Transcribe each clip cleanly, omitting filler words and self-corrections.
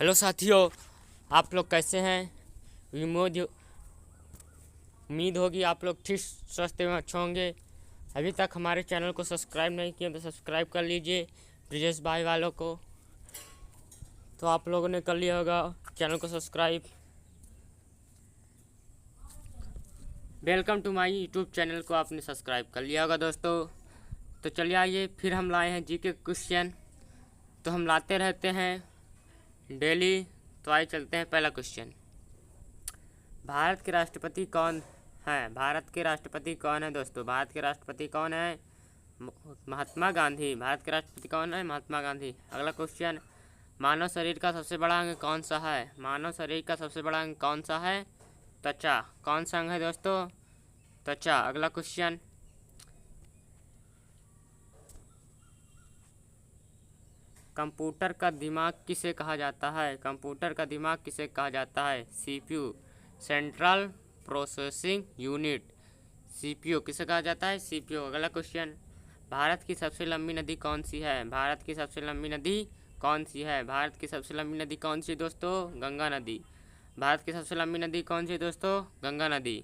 Hello साथियों, आप लोग कैसे हैं। उम्मीद होगी आप लोग ठीक स्वस्थ एवं अच्छे होंगे। अभी तक हमारे चैनल को सब्सक्राइब नहीं किया तो सब्सक्राइब कर लीजिए। ब्रिजेश भाई वालों को तो आप लोगों ने कर लिया होगा चैनल को subscribe. Welcome to my YouTube channel को आपने सब्सक्राइब कर लिया होगा दोस्तों। तो चलिए आइए, फिर हम लाए हैं जीके क्वेश्चन। तो हम लाते रहते हैं डेली। तो आइए चलते हैं पहला क्वेश्चन। भारत के राष्ट्रपति कौन है? भारत के राष्ट्रपति कौन है दोस्तों? भारत के राष्ट्रपति कौन है? महात्मा गांधी। भारत के राष्ट्रपति कौन है? महात्मा गांधी। अगला क्वेश्चन, मानव शरीर का सबसे बड़ा अंग कौन सा है? मानव शरीर का सबसे बड़ा अंग कौन सा है? त्वचा। कौन सा अंग है दोस्तों? त्वचा। अगला क्वेश्चन, कंप्यूटर का दिमाग किसे कहा जाता है? कंप्यूटर का दिमाग किसे कहा जाता है? CPU, central processing unit. CPU किसे कहा जाता है? सीपीयू। अगला क्वेश्चन, भारत की सबसे लंबी नदी कौन सी है? भारत की सबसे लंबी नदी कौन सी है? भारत की सबसे लंबी नदी कौन सी दोस्तों? गंगा नदी। भारत की सबसे लंबी नदी कौन सी दोस्तों? गंगा नदी।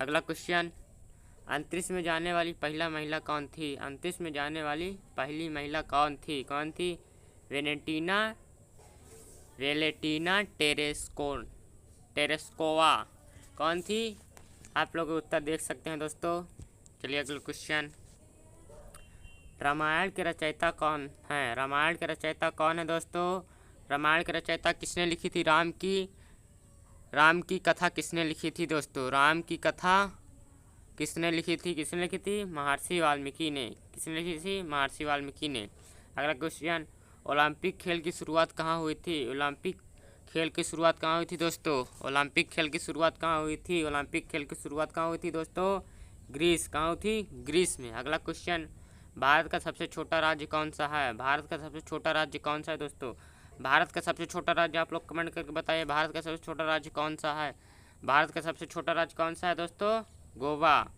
अगला क्वेश्चन, अंतरिक्ष में जाने वाली पहला महिला कौन थी? अंतरिक्ष में जाने वाली पहली महिला कौन थी? कौन थी? Valentina Tereshkova. कौन थी? आप लोग उत्तर देख सकते हैं दोस्तों। चलिए अगला क्वेश्चन, रामायण के रचयिता कौन है? रामायण के रचयिता कौन है दोस्तों? रामायण की रचयिता किसने लिखी थी? राम की कथा किसने लिखी थी दोस्तों? राम की कथा किसने लिखी थी? किसने लिखी थी? महर्षि वाल्मीकि ने। किसने लिखी थी? महर्षि वाल्मीकि ने। अगला क्वेश्चन, ओलंपिक खेल की शुरुआत कहाँ हुई थी? ओलंपिक खेल की शुरुआत कहाँ हुई थी दोस्तों? ओलंपिक खेल की शुरुआत कहाँ हुई थी? ओलंपिक खेल की शुरुआत कहाँ हुई थी दोस्तों? ग्रीस। कहाँ हुई थी? ग्रीस में। अगला क्वेश्चन, भारत का सबसे छोटा राज्य कौन सा है? भारत का सबसे छोटा राज्य कौन सा है दोस्तों? भारत का सबसे छोटा राज्य आप लोग कमेंट करके बताइए। भारत का सबसे छोटा राज्य कौन सा है? भारत का सबसे छोटा राज्य कौन सा है दोस्तों? गोवा।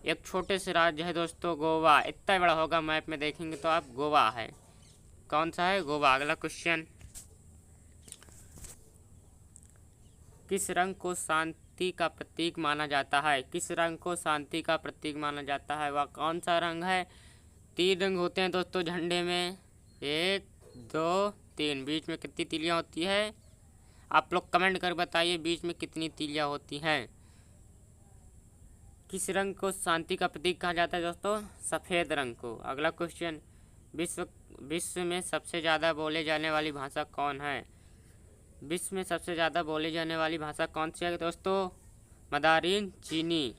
एक छोटे से राज्य है दोस्तों गोवा। इतना बड़ा होगा मैप में देखेंगे तो आप गोवा है। कौन सा है? गोवा। अगला क्वेश्चन, किस रंग को शांति का प्रतीक माना जाता है? किस रंग को शांति का प्रतीक माना जाता है? वह कौन सा रंग है? 3 रंग होते हैं दोस्तों झंडे में। 1 2 3। बीच में कितनी तीलियां होती है? आप लोग कमेंट कर बताइए बीच में कितनी तीलियां होती हैं। किस रंग को शांति का प्रतीक कहा जाता है दोस्तों? सफ़ेद रंग को। अगला क्वेश्चन, विश्व में सबसे ज़्यादा बोले जाने वाली भाषा कौन है? विश्व में सबसे ज़्यादा बोली जाने वाली भाषा कौन सी है दोस्तों? मंदारिन चीनी।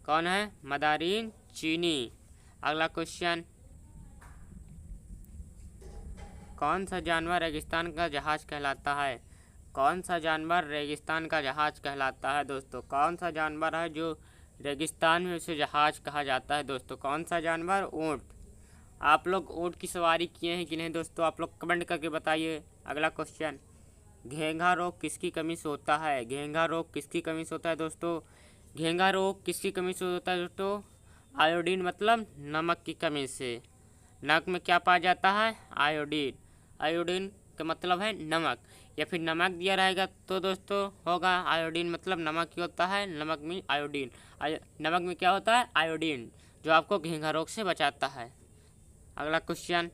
कौन है? मंदारिन चीनी। अगला क्वेश्चन, कौन सा जानवर रेगिस्तान का जहाज कहलाता है? कौन सा जानवर रेगिस्तान का जहाज कहलाता है दोस्तों? कौन सा जानवर है जो रेगिस्तान में उसे जहाज कहा जाता है दोस्तों? कौन सा जानवर? ऊँट। आप लोग ऊँट की सवारी किए हैं कि नहीं दोस्तों? आप लोग कमेंट करके बताइए। अगला क्वेश्चन, घेंघा रोग किसकी कमी से होता है? घेंघा रोग किसकी कमी से होता है दोस्तों? घेंघा रोग किसकी कमी से होता है दोस्तों? आयोडीन मतलब नमक की कमी से। नमक में क्या पाया जाता है? आयोडीन। आयोडीन का मतलब है नमक, या फिर नमक दिया रहेगा तो दोस्तों होगा आयोडीन मतलब नमक ही होता है। नमक में आयोडीन। नमक में क्या होता है? आयोडीन, जो आपको घेंघा रोग से बचाता है। अगला क्वेश्चन,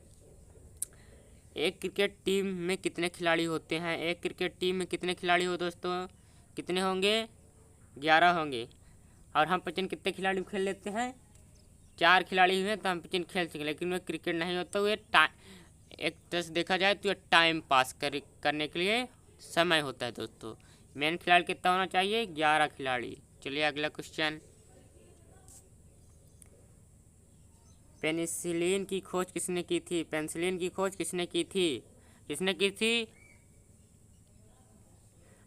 एक क्रिकेट टीम में कितने खिलाड़ी होते हैं? एक क्रिकेट टीम में कितने खिलाड़ी हो दोस्तों? कितने होंगे? 11 होंगे। और हम पिचन कितने खिलाड़ी खेल लेते हैं? 4 खिलाड़ी हुए तो हम पिचन खेल सकें, लेकिन वह क्रिकेट नहीं होता। वो एक तरह से देखा जाए तो ये टाइम पास करने के लिए समय होता है दोस्तों। मेन खिलाड़ी कितना होना चाहिए? 11 खिलाड़ी। चलिए अगला क्वेश्चन, पेनिसिलिन की खोज किसने की थी? पेनिसिलिन की खोज किसने की थी? किसने की थी?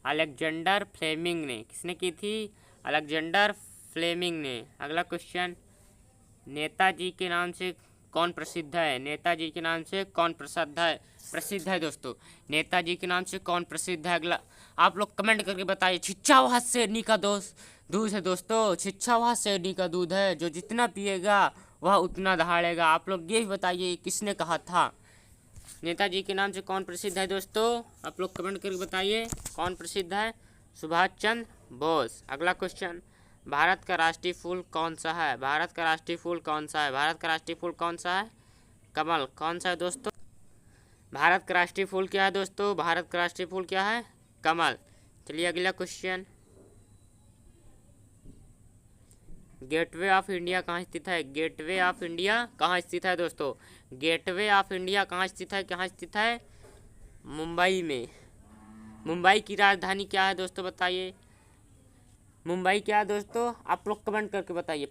अलेक्जेंडर फ्लेमिंग ने। किसने की थी? अलेक्जेंडर फ्लेमिंग ने। अगला क्वेश्चन, नेताजी के नाम से कौन प्रसिद्ध है? नेताजी के नाम से कौन प्रसिद्ध है दोस्तों? नेताजी के नाम से कौन प्रसिद्ध है? अगला आप लोग कमेंट करके बताइए। छिच्छावाद शेरनी का दूध है दोस्तों। छिच्छावाद शेरनी का दूध है, जो जितना पिएगा वह उतना दहाड़ेगा। आप लोग ये भी बताइए किसने कहा था? नेताजी के नाम से कौन प्रसिद्ध है दोस्तों? आप लोग कमेंट करके बताइए कौन प्रसिद्ध है। सुभाष चंद्र बोस। अगला क्वेश्चन, भारत का राष्ट्रीय फूल कौन सा है? भारत का राष्ट्रीय फूल कौन सा है? भारत का राष्ट्रीय फूल कौन सा है? कमल। कौन सा है दोस्तों? भारत का राष्ट्रीय फूल क्या है दोस्तों? भारत का राष्ट्रीय फूल क्या है? कमल। चलिए अगला क्वेश्चन, गेटवे ऑफ इंडिया कहाँ स्थित है? गेटवे ऑफ इंडिया कहाँ स्थित है दोस्तों? गेटवे ऑफ इंडिया कहाँ स्थित है? कहाँ स्थित है? मुंबई में। मुंबई की राजधानी क्या है दोस्तों बताइए? मुंबई क्या है दोस्तों? आप लोग कमेंट करके बताइए,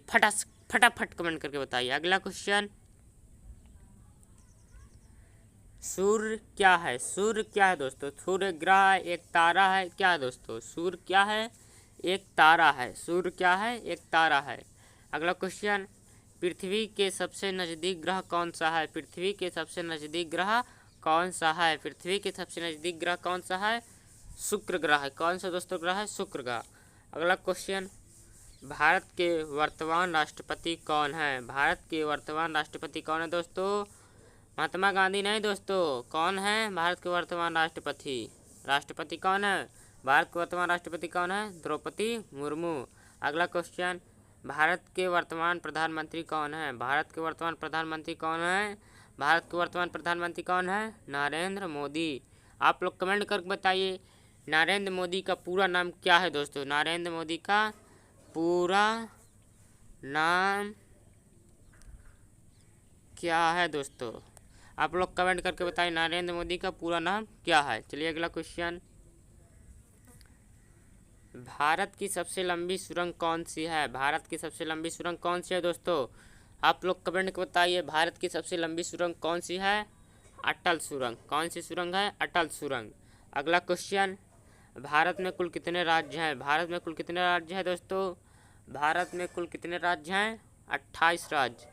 फटाफट कमेंट करके बताइए। अगला क्वेश्चन, सूर्य क्या है? सूर्य क्या है दोस्तों? सूर्य ग्रह एक तारा है, क्या है दोस्तों? सूर्य क्या है? एक तारा है। सूर्य क्या है? एक तारा है। अगला क्वेश्चन, पृथ्वी के सबसे नज़दीक ग्रह कौन सा है? पृथ्वी के सबसे नज़दीक ग्रह कौन सा है? पृथ्वी के सबसे नज़दीक ग्रह कौन सा है? शुक्र ग्रह है। कौन सा दोस्तों ग्रह है? शुक्र ग्रह। अगला क्वेश्चन, भारत के वर्तमान राष्ट्रपति कौन है? भारत के वर्तमान राष्ट्रपति कौन है दोस्तों? महात्मा गांधी नहीं दोस्तों। कौन है भारत के वर्तमान राष्ट्रपति? राष्ट्रपति कौन है? भारत के वर्तमान राष्ट्रपति कौन है? द्रौपदी मुर्मू। अगला क्वेश्चन, भारत के वर्तमान प्रधानमंत्री कौन है? भारत के वर्तमान प्रधानमंत्री कौन है? भारत के वर्तमान प्रधानमंत्री कौन है? नरेंद्र मोदी। आप लोग कमेंट करके बताइए नरेंद्र मोदी का पूरा नाम क्या है दोस्तों? नरेंद्र मोदी का पूरा नाम क्या है दोस्तों? आप लोग कमेंट करके बताइए नरेंद्र मोदी का पूरा नाम क्या है। चलिए अगला क्वेश्चन, भारत की सबसे लंबी सुरंग कौन सी है? भारत की सबसे लंबी सुरंग कौन सी है दोस्तों? आप लोग कमेंट करके बताइए भारत की सबसे लंबी सुरंग कौन सी है? अटल सुरंग। कौन सी सुरंग है? अटल सुरंग। अगला क्वेश्चन, भारत में कुल कितने राज्य हैं? भारत में कुल कितने राज्य हैं दोस्तों? भारत में कुल कितने राज्य हैं? 28 राज्य।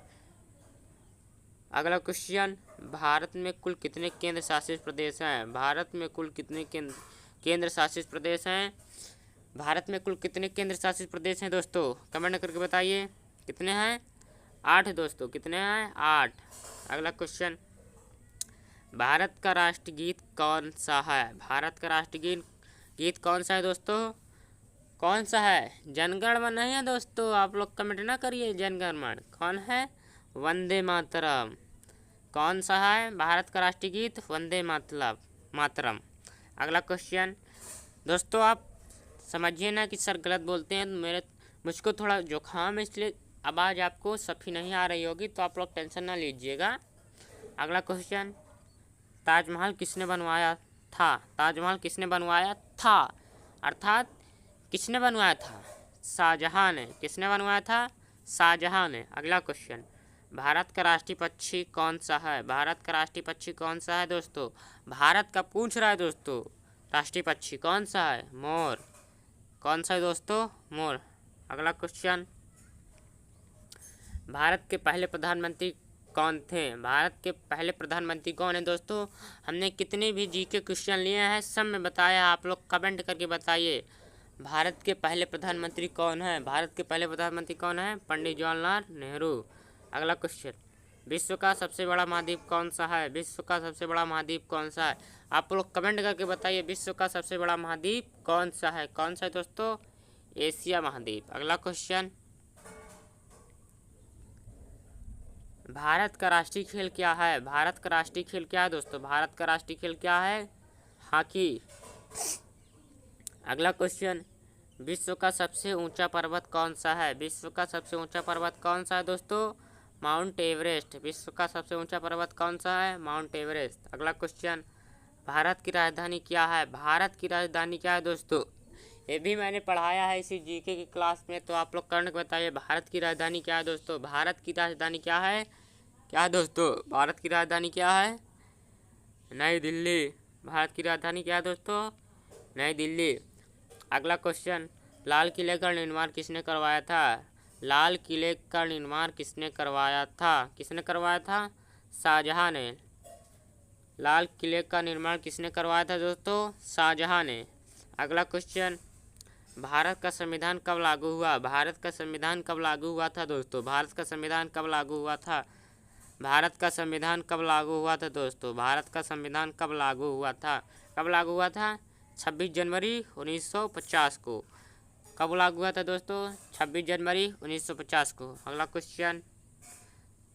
अगला क्वेश्चन, भारत में कुल कितने केंद्र शासित प्रदेश हैं? भारत में कुल कितने केंद्र शासित प्रदेश हैं? भारत में कुल कितने केंद्र शासित प्रदेश हैं दोस्तों? कमेंट करके बताइए कितने हैं? 8 दोस्तों। कितने हैं? 8। अगला क्वेश्चन, भारत का राष्ट्रगीत कौन सा है? भारत का राष्ट्रगीत कौन सा है दोस्तों? कौन सा है? जनगण मन नहीं है दोस्तों। आप लोग कमेंट ना करिए जनगण मन। कौन है? वंदे मातरम। कौन सा है भारत का राष्ट्रीय गीत? वंदे मातरम। अगला क्वेश्चन, दोस्तों आप समझिए ना कि सर गलत बोलते हैं, मुझको थोड़ा जुकाम है इसलिए आवाज़ आपको सफी नहीं आ रही होगी, तो आप लोग टेंशन ना लीजिएगा। अगला क्वेश्चन, ताजमहल किसने बनवाया था? ताजमहल किसने बनवाया था? अर्थात किसने बनवाया था? शाहजहां ने। किसने बनवाया था? शाहजहां ने। अगला क्वेश्चन, भारत का राष्ट्रीय पक्षी कौन सा है? भारत का राष्ट्रीय पक्षी कौन सा है दोस्तों? भारत का पूछ रहा है दोस्तों। राष्ट्रीय पक्षी कौन सा है? मोर। कौन सा है दोस्तों? मोर। अगला क्वेश्चन, भारत के पहले प्रधानमंत्री कौन थे? भारत के पहले प्रधानमंत्री कौन है दोस्तों? हमने कितने भी जीके क्वेश्चन लिए हैं सब में बताया, आप लोग कमेंट करके बताइए भारत के पहले प्रधानमंत्री कौन है? भारत के पहले प्रधानमंत्री कौन है? पंडित जवाहरलाल नेहरू। अगला क्वेश्चन, विश्व का सबसे बड़ा महाद्वीप कौन सा है? विश्व का सबसे बड़ा महाद्वीप कौन सा है? आप लोग कमेंट करके बताइए विश्व का सबसे बड़ा महाद्वीप कौन सा है? कौन सा है दोस्तों? एशिया महाद्वीप। अगला क्वेश्चन, भारत का राष्ट्रीय खेल क्या है? भारत का राष्ट्रीय खेल क्या है दोस्तों? भारत का राष्ट्रीय खेल क्या है? हॉकी। अगला क्वेश्चन, विश्व का सबसे ऊंचा पर्वत कौन सा है? विश्व का सबसे ऊंचा पर्वत कौन सा है दोस्तों? Mount Everest. विश्व का सबसे ऊंचा पर्वत कौन सा है? Mount Everest. अगला क्वेश्चन, भारत की राजधानी क्या है? भारत की राजधानी क्या है दोस्तों? ये भी मैंने पढ़ाया है इसी जीके की क्लास में, तो आप लोग करके बताइए भारत की राजधानी क्या है दोस्तों? भारत की राजधानी क्या है? क्या है दोस्तों? भारत की राजधानी क्या है? नई दिल्ली। भारत की राजधानी क्या है दोस्तों? नई दिल्ली। अगला क्वेश्चन, लाल किले का निर्माण किसने करवाया था? लाल किले का निर्माण किसने करवाया था? किसने करवाया था? शाहजहां ने। लाल किले का निर्माण किसने करवाया था दोस्तों? शाहजहां ने। अगला क्वेश्चन, भारत का संविधान कब लागू हुआ? भारत का संविधान कब लागू हुआ था दोस्तों? भारत का संविधान कब लागू हुआ था? भारत का संविधान कब लागू हुआ था दोस्तों? भारत का संविधान कब लागू हुआ था? कब लागू हुआ था? 26 जनवरी 1950 को। कब लागू हुआ था दोस्तों? 26 जनवरी 1950 को। अगला क्वेश्चन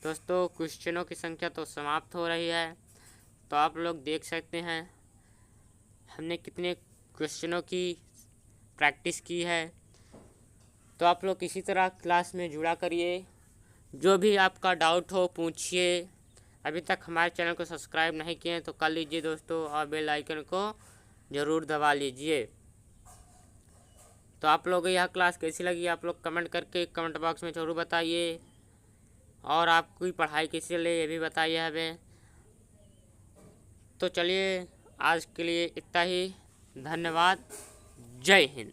दोस्तों, क्वेश्चनों की संख्या तो समाप्त हो रही है, तो आप लोग देख सकते हैं हमने कितने क्वेश्चनों की प्रैक्टिस की है। तो आप लोग इसी तरह क्लास में जुड़ा करिए, जो भी आपका डाउट हो पूछिए। अभी तक हमारे चैनल को सब्सक्राइब नहीं किए हैं तो कर लीजिए दोस्तों, और बेल आइकन को ज़रूर दबा लीजिए। तो आप लोगों को यह क्लास कैसी लगी आप लोग कमेंट करके कमेंट बॉक्स में ज़रूर बताइए, और आपकी पढ़ाई कैसी लगी ये भी बताइए हमें। तो चलिए आज के लिए इतना ही। धन्यवाद। जय हिंद।